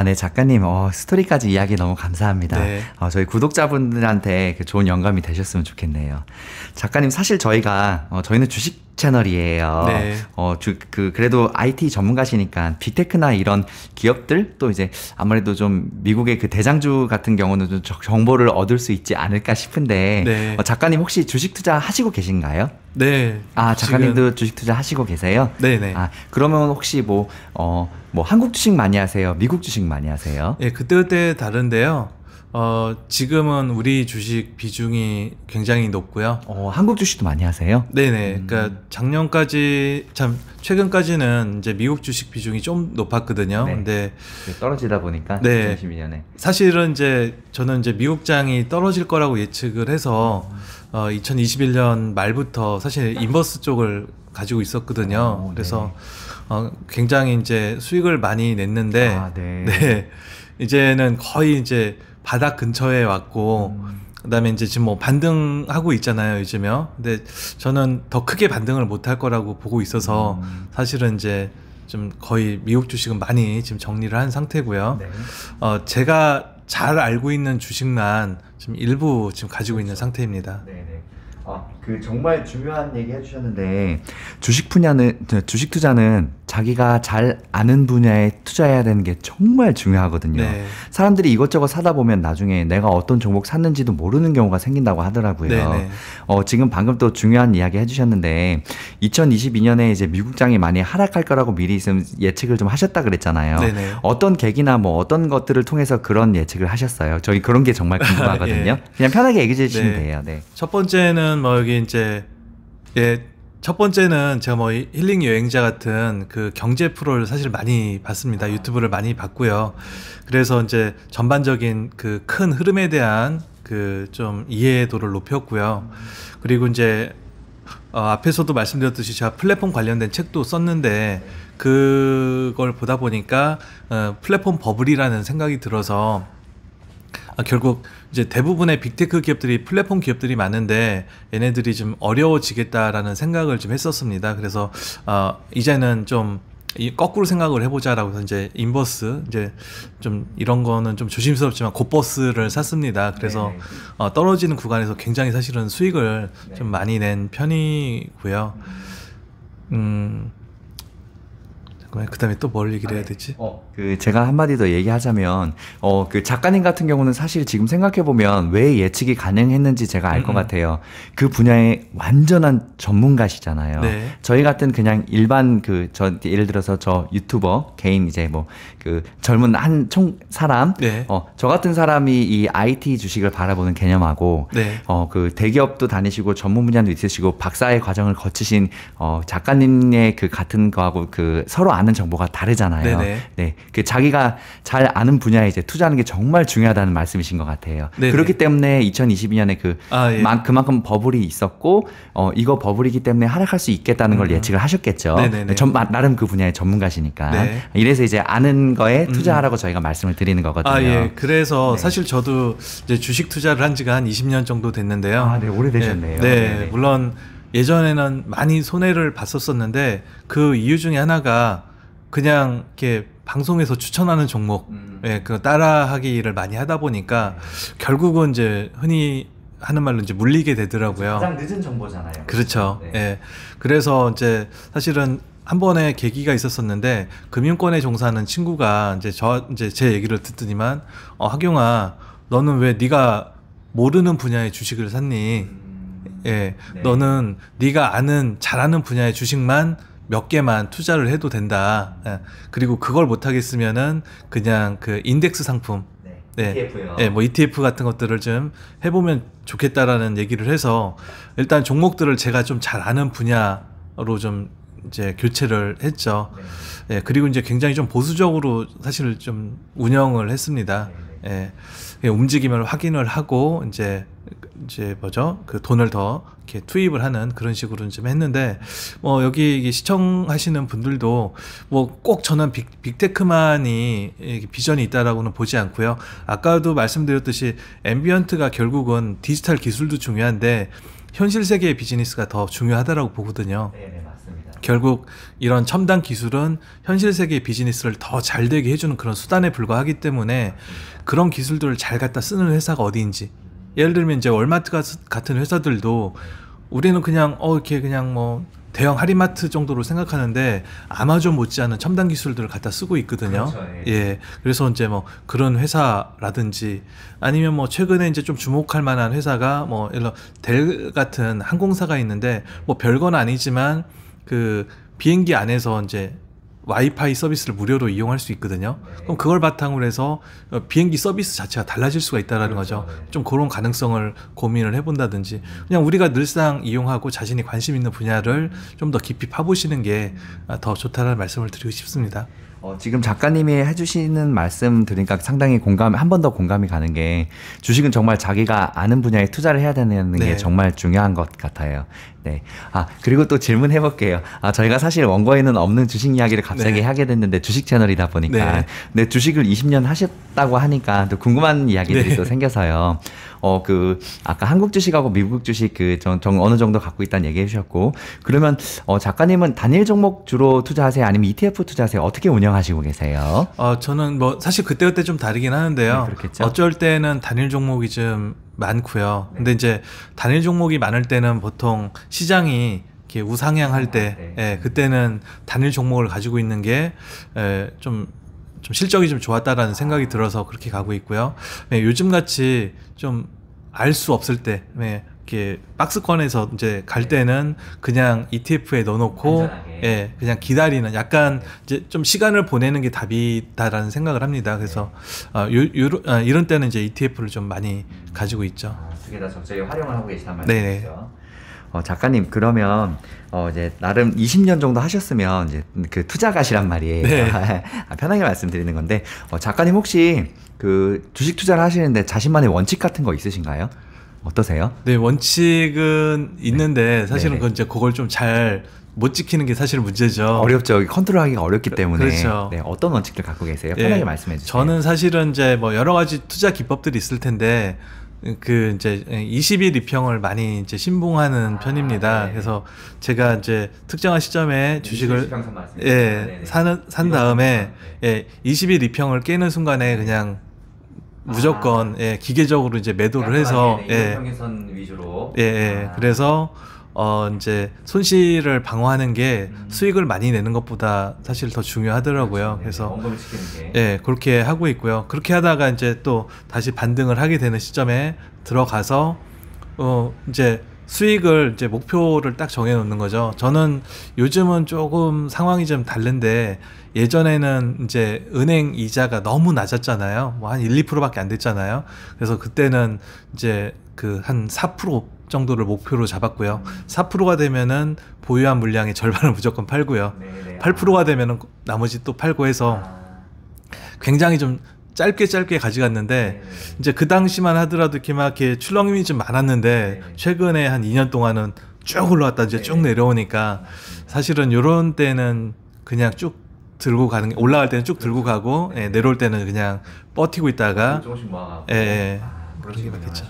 네, 작가님, 스토리까지 이야기 너무 감사합니다. 네. 저희 구독자분들한테 좋은 영감이 되셨으면 좋겠네요. 작가님, 사실 저희는 주식 채널이에요. 네. 그래도 IT 전문가시니까 빅테크나 이런 기업들 또 이제 아무래도 좀 미국의 그 대장주 같은 경우는 좀 정보를 얻을 수 있지 않을까 싶은데, 네. 작가님 혹시 주식 투자 하시고 계신가요? 네. 작가님도 주식 투자 하시고 계세요? 네네. 그러면 혹시 뭐 한국 주식 많이 하세요? 미국 주식 많이 하세요? 예, 그때그때 다른데요. 지금은 우리 주식 비중이 굉장히 높고요. 한국 주식도 많이 하세요? 네네. 그러니까 최근까지는 이제 미국 주식 비중이 좀 높았거든요. 네. 근데 떨어지다 보니까 네. 2022년에 사실은 저는 미국장이 떨어질 거라고 예측을 해서 2021년 말부터 사실 인버스 쪽을 가지고 있었거든요. 그래서 굉장히 이제 수익을 많이 냈는데 네. 네. 이제는 거의 이제 바닥 근처에 왔고 그다음에 이제 지금 뭐 반등하고 있잖아요, 요즘요. 근데 저는 더 크게 반등을 못할 거라고 보고 있어서 사실은 이제 좀 거의 미국 주식은 많이 지금 정리를 한 상태고요. 네. 제가 잘 알고 있는 주식만 지금 일부 지금 가지고 있는 상태입니다. 네네. 정말 중요한 얘기 해주셨는데 주식 투자는 자기가 잘 아는 분야에 투자해야 되는 게 정말 중요하거든요. 네. 사람들이 이것저것 사다 보면 나중에 내가 어떤 종목 샀는지도 모르는 경우가 생긴다고 하더라고요. 네네. 지금 방금 또 중요한 이야기 해주셨는데 2022년에 이제 미국장이 많이 하락할 거라고 미리 예측을 좀 하셨다 그랬잖아요. 네네. 어떤 계기나 뭐 어떤 것들을 통해서 그런 예측을 하셨어요? 저희 그런 게 정말 궁금하거든요. 예. 그냥 편하게 얘기해 주시면 네. 돼요. 네. 첫 번째는 여기 이제 첫 번째는 제가 힐링 여행자 같은 그 경제 프로를 사실 많이 봤습니다. 유튜브를 많이 봤고요. 그래서 이제 전반적인 그 큰 흐름에 대한 그 좀 이해도를 높였고요. 그리고 이제 앞에서도 말씀드렸듯이 제가 플랫폼 관련된 책도 썼는데 그걸 보다 보니까 플랫폼 버블이라는 생각이 들어서 결국 이제 대부분의 빅테크 기업들이 플랫폼 기업들이 많은데 얘네들이 좀 어려워지겠다라는 생각을 좀 했었습니다. 그래서 이제는 좀 거꾸로 생각을 해보자라고 해서 이제 인버스 이제 좀 이런 거는 좀 조심스럽지만 곧버스를 샀습니다. 그래서 떨어지는 구간에서 굉장히 사실은 수익을 좀 많이 낸 편이고요. 그 다음에 또 뭘 얘기를 해야 되지? 제가 한마디 더 얘기하자면, 그 작가님 같은 경우는 사실 지금 생각해보면 왜 예측이 가능했는지 제가 알 것 같아요. 그 분야의 완전한 전문가시잖아요. 네. 저희 같은 그냥 일반 예를 들어서 저 유튜버, 개인 이제 젊은 사람, 네. 저 같은 사람이 이 IT 주식을 바라보는 개념하고, 네. 그 대기업도 다니시고 전문 분야도 있으시고 박사의 과정을 거치신, 작가님의 같은 거하고 서로 아는 정보가 다르잖아요. 네네. 네. 자기가 잘 아는 분야에 이제 투자하는 게 정말 중요하다는 말씀이신 것 같아요. 네네. 그렇기 때문에 2022년에 예. 그만큼 버블이 있었고, 이거 버블이기 때문에 하락할 수 있겠다는 걸 예측을 하셨겠죠. 네네네. 나름 그 분야의 전문가시니까. 네. 이래서 이제 아는 거에 투자하라고 저희가 말씀을 드리는 거거든요. 예. 그래서 네. 사실 저도 이제 주식 투자를 한 지가 한 20년 정도 됐는데요. 네, 오래되셨네요. 네. 물론 예전에는 많이 손해를 봤었는데 그 이유 중에 하나가 그냥 이렇게 방송에서 추천하는 종목, 그 따라하기를 많이 하다 보니까 결국은 이제 흔히 하는 말로 이제 물리게 되더라고요. 가장 늦은 정보잖아요. 그렇죠. 네. 예. 그래서 이제 사실은 한 번의 계기가 있었었는데 금융권에 종사하는 친구가 이제 제 얘기를 듣더니만 학용아, 너는 왜 네가 모르는 분야의 주식을 샀니? 예. 네. 너는 네가 잘아는 분야의 주식만 몇 개만 투자를 해도 된다. 예. 그리고 그걸 못하겠으면은 그냥 그 인덱스 상품, 네. ETF요. 네, 뭐 ETF 같은 것들을 좀 해보면 좋겠다라는 얘기를 해서 일단 종목들을 제가 좀 잘 아는 분야로 좀 이제 교체를 했죠. 네. 예, 그리고 이제 굉장히 좀 보수적으로 사실 좀 운영을 했습니다. 네. 예, 움직임을 확인을 하고 이제 그 돈을 더 이렇게 투입을 하는 그런 식으로 좀 했는데 여기 시청하시는 분들도 꼭 저는 빅테크만이 비전이 있다라고는 보지 않고요. 아까도 말씀드렸듯이 앰비언트가 결국은 디지털 기술도 중요한데 현실 세계의 비즈니스가 더 중요하다라고 보거든요. 네, 맞습니다. 결국 이런 첨단 기술은 현실 세계의 비즈니스를 더 잘 되게 해주는 그런 수단에 불과하기 때문에 그런 기술들을 잘 갖다 쓰는 회사가 어디인지, 예를 들면 이제 월마트 같은 회사들도 우리는 그냥 이렇게 그냥 뭐 대형 할인마트 정도로 생각하는데 아마존 못지않은 첨단 기술들을 갖다 쓰고 있거든요. 그렇죠, 예. 그래서 이제 뭐 그런 회사라든지 아니면 뭐 최근에 이제 좀 주목할 만한 회사가 뭐 예를 들어 델 같은 항공사가 있는데 뭐 별건 아니지만 그 비행기 안에서 이제 와이파이 서비스를 무료로 이용할 수 있거든요. 그럼 그걸 바탕으로 해서 비행기 서비스 자체가 달라질 수가 있다라는 거죠. 좀 그런 가능성을 고민을 해본다든지, 그냥 우리가 늘상 이용하고 자신이 관심 있는 분야를 좀 더 깊이 파보시는 게 더 좋다는 말씀을 드리고 싶습니다. 지금 작가님이 해주시는 말씀 들으니까 상당히 한 번 더 공감이 가는 게, 주식은 정말 자기가 아는 분야에 투자를 해야 되는 게 정말 중요한 것 같아요. 네. 그리고 또 질문해 볼게요. 저희가 사실 원고에는 없는 주식 이야기를 갑자기 하게 됐는데, 주식 채널이다 보니까. 근데 주식을 20년 하셨다고 하니까 또 궁금한 이야기들이 또 생겨서요. 아까 한국 주식하고 미국 주식 어느 정도 갖고 있다는 얘기해 주셨고, 그러면 작가님은 단일 종목 주로 투자하세요? 아니면 ETF 투자하세요? 어떻게 운영하시고 계세요? 저는 뭐 사실 그때그때 좀 다르긴 하는데요. 네, 그렇겠죠? 어쩔 때는 단일 종목이 좀 많고요. 근데 이제 단일 종목이 많을 때는 보통 시장이 이렇게 우상향할 때, 그때는 단일 종목을 가지고 있는 게 좀 실적이 좀 좋았다라는 생각이 들어서 그렇게 가고 있고요. 요즘 같이 좀 알 수 없을 때, 이렇게 박스권에서 이제 갈 때는 그냥 ETF에 넣어놓고, 그냥 기다리는, 약간 이제 좀 시간을 보내는 게 답이다라는 생각을 합니다. 그래서 이런 때는 이제 ETF를 좀 많이 가지고 있죠. 두 개 다 적절히 활용을 하고 계시단 말이죠. 작가님, 그러면 이제 나름 20년 정도 하셨으면 이제 그 투자가시란 말이에요. 편하게 말씀드리는 건데, 작가님 혹시 그 주식 투자를 하시는데 자신만의 원칙 같은 거 있으신가요? 어떠세요? 네, 원칙은 있는데 사실은 그걸 좀 잘 못 지키는 게 사실 문제죠. 어렵죠. 컨트롤하기가 어렵기 때문에. 그렇죠. 네, 어떤 원칙들 갖고 계세요? 편하게 말씀해 주세요. 저는 사실은 이제 뭐 여러 가지 투자 기법들이 있을 텐데, 이제 20일 이평을 많이 이제 신봉하는 편입니다. 그래서 제가 이제 특정한 시점에 주식을 산 다음에 20일 이평을 깨는 순간에 그냥 무조건 기계적으로 이제 매도를 해서 이평선 위주로. 그래서 이제 손실을 방어하는 게 수익을 많이 내는 것보다 사실 더 중요하더라고요. 그래서 원금을 지키는 게. 그렇게 하고 있고요. 그렇게 하다가 이제 또 다시 반등을 하게 되는 시점에 들어가서 이제 수익을 이제 목표를 딱 정해 놓는 거죠. 저는 요즘은 조금 상황이 좀 다른데, 예전에는 이제 은행 이자가 너무 낮았잖아요. 뭐 한 1, 2%밖에 안 됐잖아요. 그래서 그때는 이제 그 한 4% 정도를 목표로 잡았고요. 4%가 되면은 보유한 물량의 절반을 무조건 팔고요. 8%가 되면은 나머지 또 팔고 해서 굉장히 좀 짧게 가져갔는데, 이제 그 당시만 하더라도 이렇게 출렁임이 좀 많았는데, 최근에 한 2년 동안은 쭉 올라왔다 이제 쭉 내려오니까, 사실은 요런 때는 그냥 쭉 들고 가는 게, 올라갈 때는 쭉 들고 가고, 내려올 때는 그냥 버티고 있다가, 조금씩 모아가고. 그렇게 맞겠죠.